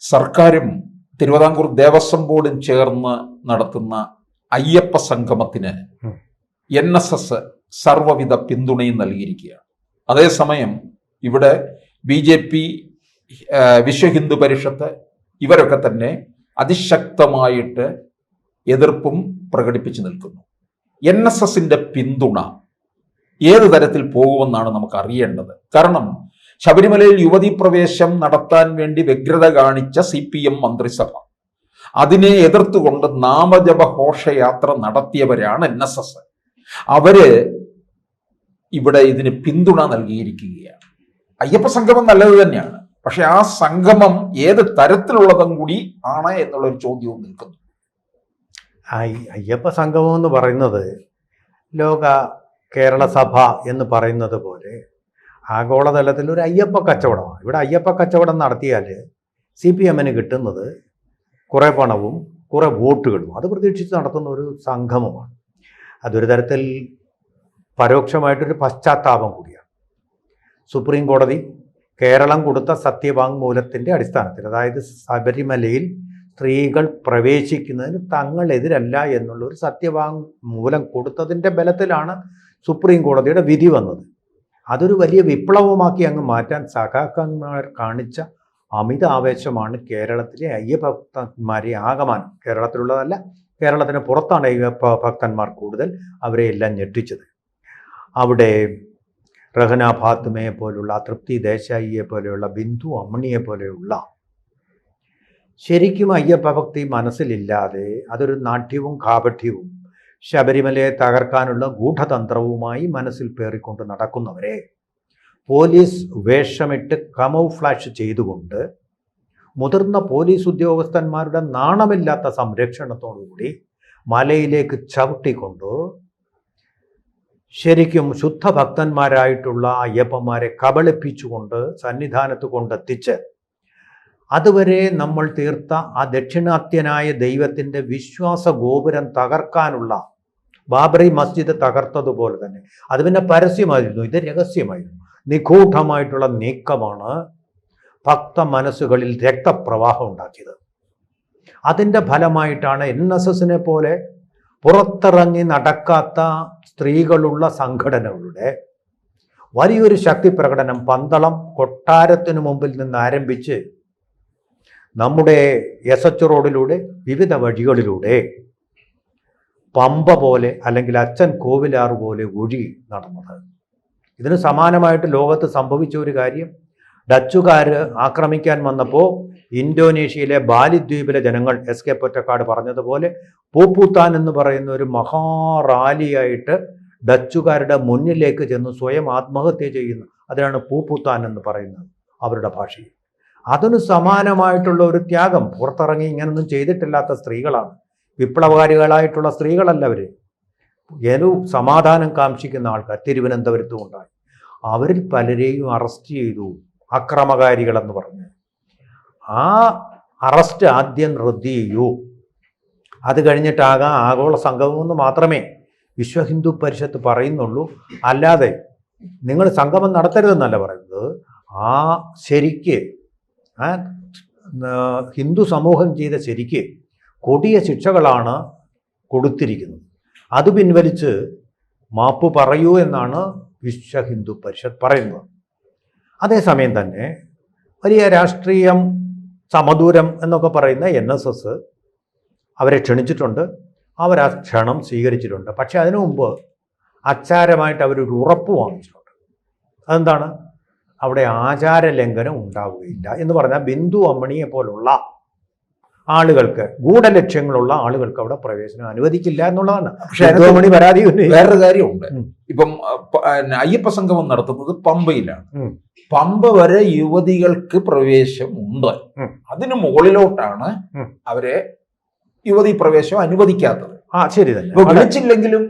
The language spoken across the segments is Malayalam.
സർക്കാരും തിരുവിതാംകൂർ ദേവസ്വം ബോർഡും ചേർന്ന് നടത്തുന്ന അയ്യപ്പ സംഗമത്തിന് NSS സർവ്വവിധ പിന്തുണയും നൽകിയിരിക്കുകയാണ്. അതേസമയം ഇവിടെ BJP, വിശ്വ ഹിന്ദു പരിഷത്ത് ഇവരൊക്കെ തന്നെ അതിശക്തമായിട്ട് എതിർപ്പും പ്രകടിപ്പിച്ചു നിൽക്കുന്നു. NSSന്റെ പിന്തുണ ഏത് തരത്തിൽ പോകുമെന്നാണ് നമുക്ക് അറിയേണ്ടത്. കാരണം ശബരിമലയിൽ യുവതീ പ്രവേശം നടത്താൻ വേണ്ടി വ്യഗ്രത കാണിച്ച CPM മന്ത്രിസഭ അതിനെ എതിർത്തുകൊണ്ട് നാമജപ ഘോഷയാത്ര നടത്തിയവരാണ് NSS. അവര് ഇവിടെ ഇതിന് പിന്തുണ നൽകിയിരിക്കുകയാണ്. അയ്യപ്പ സംഗമം നല്ലത് തന്നെയാണ്, പക്ഷെ ആ സംഗമം ഏത് തരത്തിലുള്ളതും കൂടി ആണ് എന്നുള്ളൊരു ചോദ്യവും നിൽക്കുന്നു. അയ്യപ്പ സംഗമം എന്ന് പറയുന്നത് ലോക കേരള സഭ എന്ന് പറയുന്നത് പോലെ ആഗോളതലത്തിൽ ഒരു അയ്യപ്പ കച്ചവടമാണ്. ഇവിടെ അയ്യപ്പ കച്ചവടം നടത്തിയാൽ CPMന് കിട്ടുന്നത് കുറേ പണവും കുറേ വോട്ടുകളും അത് പ്രതീക്ഷിച്ച് നടത്തുന്ന ഒരു സംഗമമാണ്. അതൊരു തരത്തിൽ പരോക്ഷമായിട്ടൊരു പശ്ചാത്താപം കൂടിയാണ്. സുപ്രീം കോടതി കേരളം കൊടുത്ത സത്യവാങ്മൂലത്തിൻ്റെ അടിസ്ഥാനത്തിൽ, അതായത് ശബരിമലയിൽ സ്ത്രീകൾ പ്രവേശിക്കുന്നതിന് തങ്ങളെതിരല്ല എന്നുള്ളൊരു സത്യവാങ്മൂലം കൊടുത്തതിൻ്റെ ബലത്തിലാണ് സുപ്രീം കോടതിയുടെ വിധി വന്നത്. അതൊരു വലിയ വിപ്ലവമാക്കി അങ്ങ് മാറ്റാൻ സഖാക്കന്മാർ കാണിച്ച അമിത ആവേശമാണ് കേരളത്തിലെ അയ്യപ്പ ഭക്തന്മാരെ ആകമാനം, കേരളത്തിലുള്ളതല്ല കേരളത്തിന് പുറത്താണ് അയ്യപ്പ ഭക്തന്മാർ കൂടുതൽ, അവരെ എല്ലാം ഞെട്ടിച്ചത്. അവിടെ റഹന ഫാത്തിമയെ പോലുള്ള, തൃപ്തി ദേശായിയെ പോലെയുള്ള, ബിന്ദു അമ്മണിയെ പോലെയുള്ള ശരിക്കും അയ്യപ്പ ഭക്തി മനസ്സിലില്ലാതെ അതൊരു നാട്യവും കാപഠ്യവും ശബരിമലയെ തകർക്കാനുള്ള ഗൂഢതന്ത്രവുമായി മനസ്സിൽ പേറിക്കൊണ്ട് നടക്കുന്നവരെ പോലീസ് വേഷമിട്ട് കമൗഫ്ലാഷ് ചെയ്തുകൊണ്ട് മുതിർന്ന പോലീസ് ഉദ്യോഗസ്ഥന്മാരുടെ നാണമില്ലാത്ത സംരക്ഷണത്തോടുകൂടി മലയിലേക്ക് ചവിട്ടിക്കൊണ്ട് ശരിക്കും ശുദ്ധഭക്തന്മാരായിട്ടുള്ള അയ്യപ്പന്മാരെ കബളിപ്പിച്ചുകൊണ്ട് സന്നിധാനത്ത് കൊണ്ടെത്തിച്ച് അതുവരെ നമ്മൾ തീർത്ത ആ ദക്ഷിണാത്യനായ ദൈവത്തിൻ്റെ വിശ്വാസ ഗോപുരം തകർക്കാനുള്ള ബാബറി മസ്ജിദ് തകർത്തതുപോലെ തന്നെ അത് പിന്നെ പരസ്യമായിരുന്നു, ഇത് രഹസ്യമായിരുന്നു. നിഗൂഢമായിട്ടുള്ള നീക്കമാണ് ഭക്ത മനസ്സുകളിൽ രക്തപ്രവാഹം ഉണ്ടാക്കിയത്. അതിൻ്റെ ഫലമായിട്ടാണ് NSSനെ പോലെ പുറത്തിറങ്ങി നടക്കാത്ത സ്ത്രീകളുള്ള സംഘടനകളുടെ വലിയൊരു ശക്തി പ്രകടനം പന്തളം കൊട്ടാരത്തിനു മുമ്പിൽ നിന്ന് ആരംഭിച്ച് നമ്മുടെ SH റോഡിലൂടെ വിവിധ വഴികളിലൂടെ പമ്പ പോലെ അല്ലെങ്കിൽ അച്ഛൻ കോവിലാർ പോലെ ഒഴുകി നടന്നത്. ഇതിന് സമാനമായിട്ട് ലോകത്ത് സംഭവിച്ച ഒരു കാര്യം, ഡച്ചുകാർ ആക്രമിക്കാൻ വന്നപ്പോൾ ഇന്തോനേഷ്യയിലെ ബാലിദ്വീപിലെ ജനങ്ങൾ SK പൊറ്റക്കാട് പറഞ്ഞതുപോലെ പൂപ്പൂത്താൻ എന്ന് പറയുന്ന ഒരു മഹാറാലിയായിട്ട് ഡച്ചുകാരുടെ മുന്നിലേക്ക് ചെന്ന് സ്വയം ആത്മഹത്യ ചെയ്യുന്നു. അതിനാണ് പൂപ്പൂത്താൻ എന്ന് പറയുന്നത് അവരുടെ ഭാഷയിൽ. അതിന് സമാനമായിട്ടുള്ള ഒരു ത്യാഗം പുറത്തിറങ്ങി ഇങ്ങനൊന്നും ചെയ്തിട്ടില്ലാത്ത സ്ത്രീകളാണ്, വിപ്ലവകാരികളായിട്ടുള്ള സ്ത്രീകളല്ല അവർ. ഒരു സമാധാനം കാംക്ഷിക്കുന്ന ആൾക്കാർ തിരുവനന്തപുരത്തും ഉണ്ടായി. അവരിൽ പലരെയും അറസ്റ്റ് ചെയ്തു അക്രമകാരികളെന്ന് പറഞ്ഞ്. ആ അറസ്റ്റ് ആദ്യം റദ്ദ് ചെയ്യൂ, അത് കഴിഞ്ഞിട്ടാകാം ആഗോള സംഗമമെന്ന് മാത്രമേ വിശ്വ ഹിന്ദു പരിഷത്ത് പറയുന്നുള്ളൂ. അല്ലാതെ നിങ്ങൾ സംഗമം നടത്തരുതെന്നല്ല പറയുന്നത്. ആ ശരിക്ക് ഹിന്ദു സമൂഹം ചെയ്ത ശരിക്ക് കൊടിയ ശിക്ഷകളാണ് കൊടുത്തിരിക്കുന്നത്. അത് പിൻവലിച്ച് മാപ്പ് പറയൂ എന്നാണ് വിശ്വ ഹിന്ദു പരിഷത്ത് പറയുന്നത്. അതേസമയം തന്നെ വലിയ രാഷ്ട്രീയം സമദൂരം എന്നൊക്കെ പറയുന്ന NSS അവരെ ക്ഷണിച്ചിട്ടുണ്ട്, അവർ ആ ക്ഷണം സ്വീകരിച്ചിട്ടുണ്ട്. പക്ഷെ അതിനു മുമ്പ് അച്ചാരമായിട്ട് അവരൊരു ഉറപ്പ് വാങ്ങിച്ചിട്ടുണ്ട്. അതെന്താണ്? അവിടെ ആചാരലംഘനം ഉണ്ടാവുകയില്ല എന്ന് പറഞ്ഞാൽ ബിന്ദു അമ്മണിയെ പോലുള്ള ആളുകൾക്ക്, ഗൂഢലക്ഷ്യങ്ങളുള്ള ആളുകൾക്ക് അവിടെ പ്രവേശനം അനുവദിക്കില്ല എന്നുള്ളതാണ്. പക്ഷെ അമ്മണി പരാതി വേറൊരു കാര്യമുണ്ട്. ഇപ്പം അയ്യപ്പ സംഗമം നടത്തുന്നത് പമ്പയിലാണ്. പമ്പ വരെ യുവതികൾക്ക് പ്രവേശമുണ്ട്. അതിന് മുകളിലോട്ടാണ് അവരെ യുവതി പ്രവേശം അനുവദിക്കാത്തത്. ശരി തന്നെ. ഇപ്പൊ വിളിച്ചില്ലെങ്കിലും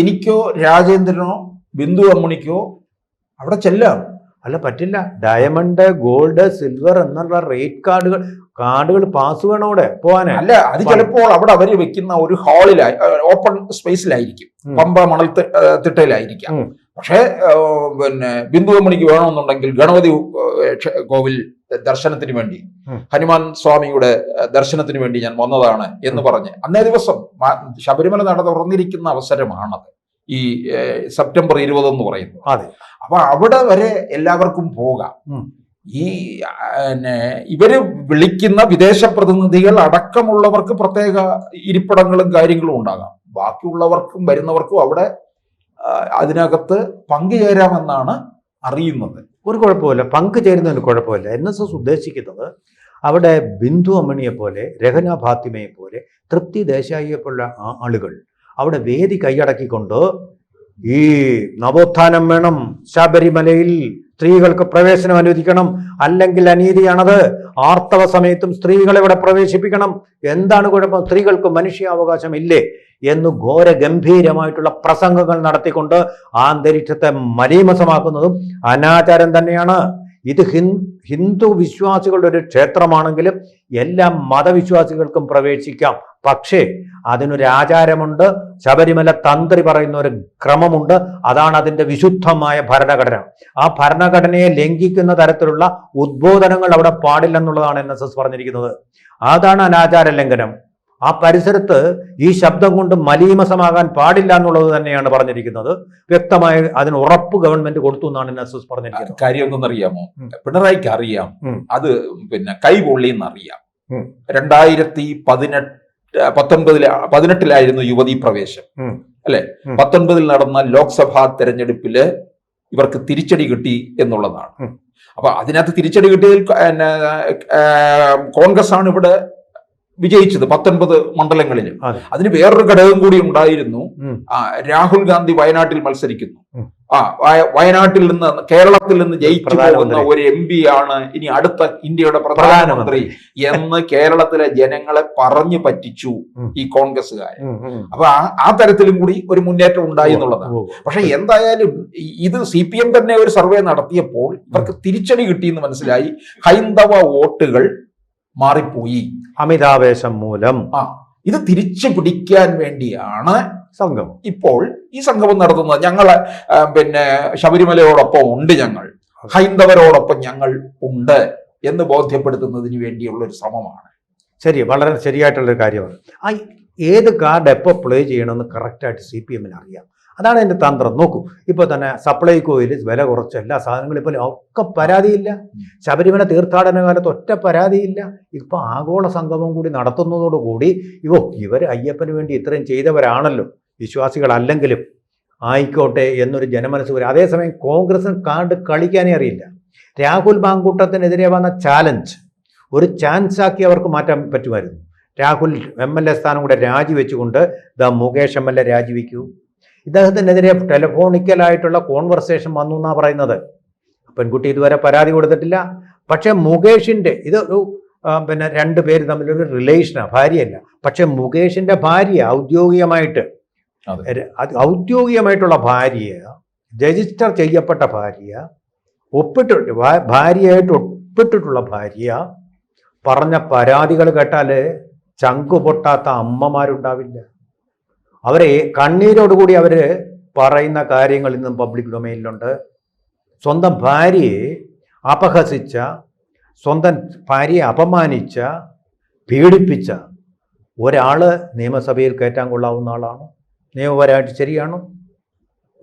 എനിക്കോ രാജേന്ദ്രനോ ബിന്ദു അമ്മണിക്കോ അവിടെ ചെല്ലാം. അല്ല, പറ്റില്ല. ഡയമണ്ട്, ഗോൾഡ്, സിൽവർ എന്നുള്ള റേറ്റ് കാർഡുകൾ പാസ് വേണം അവിടെ പോവാനേ. അല്ല, അത് ചിലപ്പോൾ അവിടെ അവർ വെക്കുന്ന ഒരു ഹാളിലായി, ഓപ്പൺ സ്പേസിലായിരിക്കും, പമ്പ മണൽ തിട്ടയിലായിരിക്കാം. പക്ഷേ പിന്നെ ബിന്ദു അമ്മണിക്ക് വേണമെന്നുണ്ടെങ്കിൽ ഗണപതി കോവിൽ ദർശനത്തിന് വേണ്ടി, ഹനുമാൻ സ്വാമിയുടെ ദർശനത്തിന് വേണ്ടി ഞാൻ വന്നതാണ് എന്ന് പറഞ്ഞ് അന്നേ ദിവസം ശബരിമല നട തുറന്നിരിക്കുന്ന അവസരമാണത്, ഈ സെപ്റ്റംബർ 20 എന്ന് പറയുന്നത്. അപ്പൊ അവിടെ വരെ എല്ലാവർക്കും പോകാം. ഈ ഇവര് വിളിക്കുന്ന വിദേശ പ്രതിനിധികൾ അടക്കമുള്ളവർക്ക് പ്രത്യേക ഇരിപ്പിടങ്ങളും കാര്യങ്ങളും ഉണ്ടാകാം. ബാക്കിയുള്ളവർക്കും വരുന്നവർക്കും അവിടെ അതിനകത്ത് പങ്കുചേരാമെന്നാണ് അറിയുന്നത്. ഒരു കുഴപ്പമില്ല, പങ്കുചേരുന്നതിന് കുഴപ്പമില്ല. NSS ഉദ്ദേശിക്കുന്നത് അവിടെ ബിന്ദു അമ്മണിയെ പോലെ, രഹന ഫാത്തിമയെ പോലെ, തൃപ്തി ദേശായിയെ പോലുള്ള ആളുകൾ അവിടെ വേദി കൈയടക്കിക്കൊണ്ട് ഈ നവോത്ഥാനം വേണം, ശബരിമലയിൽ സ്ത്രീകൾക്ക് പ്രവേശനം അനുവദിക്കണം, അല്ലെങ്കിൽ അനീതിയാണത്, ആർത്തവ സമയത്തും സ്ത്രീകളെ ഇവിടെ പ്രവേശിപ്പിക്കണം, എന്താണ് കുഴപ്പം, സ്ത്രീകൾക്ക് മനുഷ്യാവകാശം ഇല്ലേ എന്ന് ഘോര ഗംഭീരമായിട്ടുള്ള പ്രസംഗങ്ങൾ നടത്തിക്കൊണ്ട് ആ അന്തരീക്ഷത്തെ മലീമസമാക്കുന്നതും അനാചാരം തന്നെയാണ്. ഇത് ഹിന്ദു വിശ്വാസികളുടെ ഒരു ക്ഷേത്രമാണെങ്കിലും എല്ലാ മതവിശ്വാസികൾക്കും പ്രവേശിക്കാം. പക്ഷേ അതിനൊരു ആചാരമുണ്ട്, ശബരിമല തന്ത്രി പറയുന്ന ഒരു ക്രമമുണ്ട്. അതാണ് അതിൻ്റെ വിശുദ്ധമായ ഭരണഘടന. ആ ഭരണഘടനയെ ലംഘിക്കുന്ന തരത്തിലുള്ള ഉദ്ബോധനങ്ങൾ അവിടെ പാടില്ലെന്നുള്ളതാണ് NSS പറഞ്ഞിരിക്കുന്നത്. അതാണ് അനാചാര ലംഘനം. ആ പരിസരത്ത് ഈ ശബ്ദം കൊണ്ട് മലീമസമാകാൻ പാടില്ല എന്നുള്ളത് തന്നെയാണ് പറഞ്ഞിരിക്കുന്നത്. വ്യക്തമായി അതിന് ഉറപ്പ് ഗവൺമെന്റ് കൊടുത്തു എന്നാണ് NSS പറഞ്ഞിരിക്കുന്നത്. കാര്യം എന്തെന്നറിയാമോ, പിണറായിക്ക് അറിയാം അത് പിന്നെ കൈപൊള്ളിയെന്നറിയാം. 2018 യുവതീ പ്രവേശം അല്ലെ, 19 നടന്ന ലോക്സഭാ തെരഞ്ഞെടുപ്പില് ഇവർക്ക് തിരിച്ചടി കിട്ടി എന്നുള്ളതാണ്. അപ്പൊ അതിനകത്ത് തിരിച്ചടി കിട്ടിയതിൽ കോൺഗ്രസ് ആണ് ഇവിടെ വിജയിച്ചത് 19 മണ്ഡലങ്ങളിലും. അതിന് വേറൊരു ഘടകം കൂടി ഉണ്ടായിരുന്നു. രാഹുൽ ഗാന്ധി വയനാട്ടിൽ മത്സരിക്കുന്നു. വയനാട്ടിൽ നിന്ന്, കേരളത്തിൽ നിന്ന് ജയിച്ചു പോകുന്ന ഒരു MP ആണ് ഇനി അടുത്ത ഇന്ത്യയുടെ പ്രധാനമന്ത്രി എന്ന് കേരളത്തിലെ ജനങ്ങളെ പറഞ്ഞു പറ്റിച്ചു ഈ കോൺഗ്രസ്സുകാർ. അപ്പൊ ആ തരത്തിലും കൂടി ഒരു മുന്നേറ്റം ഉണ്ടായി എന്നുള്ളതാണ്. പക്ഷെ എന്തായാലും ഇത് CPM തന്നെ ഒരു സർവേ നടത്തിയപ്പോൾ ഇവർക്ക് തിരിച്ചടി കിട്ടിയെന്ന് മനസ്സിലായി. ഹൈന്ദവ വോട്ടുകൾ മാറിപ്പോയി അമിതാവേശം മൂലം. ഇത് തിരിച്ചു പിടിക്കാൻ വേണ്ടിയാണ് സംഘം ഇപ്പോൾ ഈ സംഗമം നടത്തുന്നത്. ഞങ്ങൾ പിന്നെ ശബരിമലയോടൊപ്പം ഉണ്ട്, ഞങ്ങൾ ഹൈന്ദവരോടൊപ്പം ഞങ്ങൾ ഉണ്ട് എന്ന് ബോധ്യപ്പെടുത്തുന്നതിന് വേണ്ടിയുള്ള ഒരു ശ്രമമാണ്. ശരി, വളരെ ശരിയായിട്ടുള്ളൊരു കാര്യമാണ്. ഏത് കാർഡ് എപ്പോൾ പ്ലേ ചെയ്യണമെന്ന് കറക്റ്റായിട്ട് CPM-ന് അറിയാം. അതാണ് എൻ്റെ തന്ത്രം. നോക്കൂ, ഇപ്പോൾ തന്നെ സപ്ലൈകോയിൽ വില കുറച്ച് എല്ലാ സാധനങ്ങളും ഇപ്പോൾ ഒക്കെ പരാതിയില്ല. ശബരിമല തീർത്ഥാടന കാലത്ത് ഒറ്റ പരാതിയില്ല. ഇപ്പോൾ ആഗോള സംഗമം കൂടി നടത്തുന്നതോടുകൂടി ഇവർ അയ്യപ്പന് വേണ്ടി ഇത്രയും ചെയ്തവരാണല്ലോ, വിശ്വാസികളല്ലെങ്കിലും ആയിക്കോട്ടെ എന്നൊരു ജനമനസ്സ് വരും. അതേസമയം കോൺഗ്രസിന് കാർഡ് കളിക്കാനേ അറിയില്ല. രാഹുൽ മാങ്കൂട്ടത്തിനെതിരെ വന്ന ചാലഞ്ച് ഒരു ചാൻസാക്കി അവർക്ക് മാറ്റാൻ പറ്റുമായിരുന്നു. രാഹുൽ MLA സ്ഥാനം കൂടെ രാജിവെച്ചുകൊണ്ട് മുകേഷ് MLA രാജിവെക്കൂ, ഇദ്ദേഹത്തിനെതിരെ ടെലിഫോണിക്കലായിട്ടുള്ള കോൺവെർസേഷൻ വന്നു എന്നാണ് പറയുന്നത്. പെൺകുട്ടി ഇതുവരെ പരാതി കൊടുത്തിട്ടില്ല. പക്ഷെ മുകേഷിൻ്റെ ഇത് പിന്നെ 2 പേര് തമ്മിലൊരു റിലേഷനാണ്, ഭാര്യയല്ല. പക്ഷെ മുകേഷിൻ്റെ ഭാര്യ ഔദ്യോഗികമായിട്ടുള്ള ഭാര്യ, രജിസ്റ്റർ ചെയ്യപ്പെട്ട ഭാര്യ, ഭാര്യയായിട്ട് ഒപ്പിട്ടിട്ടുള്ള ഭാര്യ പറഞ്ഞ പരാതികൾ കേട്ടാൽ ചങ്കു പൊട്ടാത്ത അമ്മമാരുണ്ടാവില്ല. അവരെ കണ്ണീരോടുകൂടി അവർ പറയുന്ന കാര്യങ്ങൾ ഇന്നും പബ്ലിക് ഡൊമൈനിലുണ്ട്. സ്വന്തം ഭാര്യയെ അപഹസിച്ച, സ്വന്തം ഭാര്യയെ അപമാനിച്ച, പീഡിപ്പിച്ച ഒരാൾ നിയമസഭയിൽ കയറ്റാൻ കൊള്ളാവുന്ന ആളാണോ? നിയമപരമായിട്ട് ശരിയാണോ?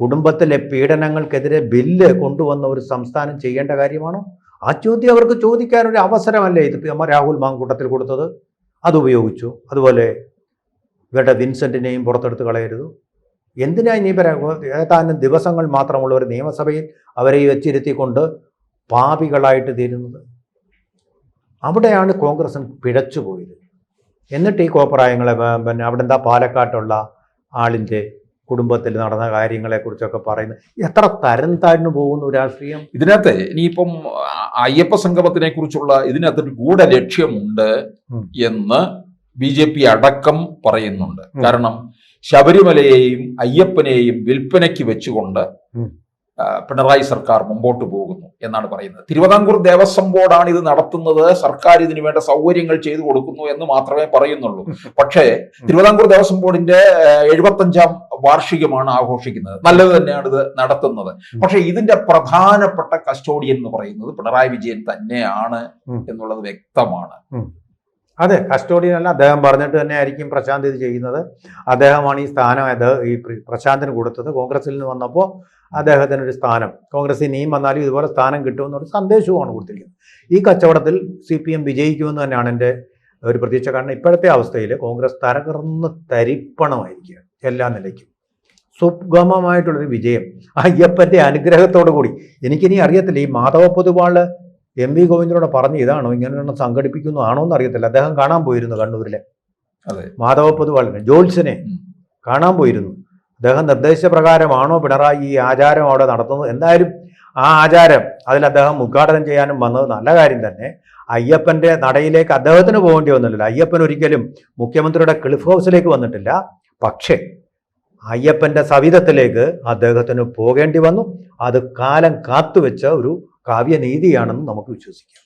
കുടുംബത്തിലെ പീഡനങ്ങൾക്കെതിരെ ബില്ല് കൊണ്ടുവന്ന ഒരു സംസ്ഥാനം ചെയ്യേണ്ട കാര്യമാണോ? ആ ചോദ്യം അവർക്ക് ചോദിക്കാനൊരു അവസരമല്ലേ ഇത് രാഹുൽ മാങ്കൂട്ടത്തിൽ കൊടുത്തത്? അതുപയോഗിച്ചു. അതുപോലെ ഇവരുടെ വിൻസെന്റിനെയും പുറത്തെടുത്ത് കളയരുത്. എന്തിനാ ഇനി ഏതാനും ദിവസങ്ങൾ മാത്രമുള്ള ഒരു നിയമസഭയിൽ അവരെ വെച്ചിരുത്തിക്കൊണ്ട് പാപികളായിട്ട് തീരുന്നത്? അവിടെയാണ് കോൺഗ്രസ് പിഴച്ചു പോയത്. എന്നിട്ട് ഈ കോപ്രായങ്ങളെ പിന്നെ അവിടെ എന്താ പാലക്കാട്ടുള്ള ആളിൻ്റെ കുടുംബത്തിൽ നടന്ന കാര്യങ്ങളെക്കുറിച്ചൊക്കെ പറയുന്നത് എത്ര തരം താഴ്ന്നു പോകുന്നു രാഷ്ട്രീയം. ഇതിനകത്ത് ഇനിയിപ്പം അയ്യപ്പ സംഗമത്തിനെ കുറിച്ചുള്ള ഇതിനകത്തൊരു ഗൂഢലക്ഷ്യമുണ്ട് എന്ന് BJP അടക്കം പറയുന്നുണ്ട്. കാരണം ശബരിമലയെയും അയ്യപ്പനെയും വിൽപ്പനയ്ക്ക് വെച്ചുകൊണ്ട് പിണറായി സർക്കാർ മുമ്പോട്ട് പോകുന്നു എന്നാണ് പറയുന്നത്. തിരുവിതാംകൂർ ദേവസ്വം ബോർഡാണ് ഇത് നടത്തുന്നത്, സർക്കാർ ഇതിനു വേണ്ട സൗകര്യങ്ങൾ ചെയ്തു കൊടുക്കുന്നു എന്ന് മാത്രമേ പറയുന്നുള്ളൂ. പക്ഷേ തിരുവിതാംകൂർ ദേവസ്വം ബോർഡിന്റെ 75ാം വാർഷികമാണ് ആഘോഷിക്കുന്നത്. നല്ലത് തന്നെയാണ് ഇത് നടത്തുന്നത്. പക്ഷെ ഇതിന്റെ പ്രധാനപ്പെട്ട കസ്റ്റോഡിയൻ എന്ന് പറയുന്നത് പിണറായി വിജയൻ തന്നെയാണ് എന്നുള്ളത് വ്യക്തമാണ്. അതെ, കസ്റ്റോഡിയൻ അല്ല, അദ്ദേഹം പറഞ്ഞിട്ട് തന്നെ ആയിരിക്കും പ്രശാന്ത് ഇത് ചെയ്യുന്നത്. അദ്ദേഹമാണ് ഈ സ്ഥാനം ഈ പ്രശാന്തിന് കൊടുത്തത്. കോൺഗ്രസിൽ നിന്ന് വന്നപ്പോൾ അദ്ദേഹത്തിന് ഒരു സ്ഥാനം, കോൺഗ്രസ് ഇനിയും വന്നാലും ഇതുപോലെ സ്ഥാനം കിട്ടുമെന്നൊരു സന്ദേശവുമാണ് കൊടുത്തിരിക്കുന്നത്. ഈ കച്ചവടത്തിൽ CPM വിജയിക്കുമെന്ന് തന്നെയാണ് എൻ്റെ ഒരു പ്രതീക്ഷ. കാരണം ഇപ്പോഴത്തെ അവസ്ഥയിൽ കോൺഗ്രസ് തരകർന്ന് തരിപ്പണമായിരിക്കുക എല്ലാ നിലയ്ക്കും. സുഗമമായിട്ടുള്ളൊരു വിജയം അയ്യപ്പൻ്റെ അനുഗ്രഹത്തോടു കൂടി. എനിക്കിനി അറിയത്തില്ല, ഈ മാധവ പൊതുവാള് MV ഗോവിന്ദനോട് പറഞ്ഞ് ഇതാണോ ഇങ്ങനെ സംഘടിപ്പിക്കുന്നു ആണോ എന്ന് അറിയത്തില്ല. അദ്ദേഹം കാണാൻ പോയിരുന്നു കണ്ണൂരിലെ മാധവ പൊതുവാളിനെ, ജോത്സ്യനെ കാണാൻ പോയിരുന്നു. അദ്ദേഹം നിർദ്ദേശപ്രകാരമാണോ പിണറായി ഈ ആചാരം അവിടെ നടത്തുന്നത്? എന്തായാലും ആ ആചാരം അതിൽ അദ്ദേഹം ഉദ്ഘാടനം ചെയ്യാനും വന്നത് നല്ല കാര്യം തന്നെ. അയ്യപ്പൻ്റെ നടയിലേക്ക് അദ്ദേഹത്തിന് പോകേണ്ടി വന്നിട്ടില്ല. അയ്യപ്പൻ ഒരിക്കലും മുഖ്യമന്ത്രിയുടെ ക്ലിഫ് ഹൗസിലേക്ക് വന്നിട്ടില്ല. പക്ഷേ അയ്യപ്പൻ്റെ സവിധത്തിലേക്ക് അദ്ദേഹത്തിന് പോകേണ്ടി വന്നു. അത് കാലം കാത്തുവെച്ച ഒരു കാവ്യനീതിയാണെന്ന് നമുക്ക് വിശ്വസിക്കാം.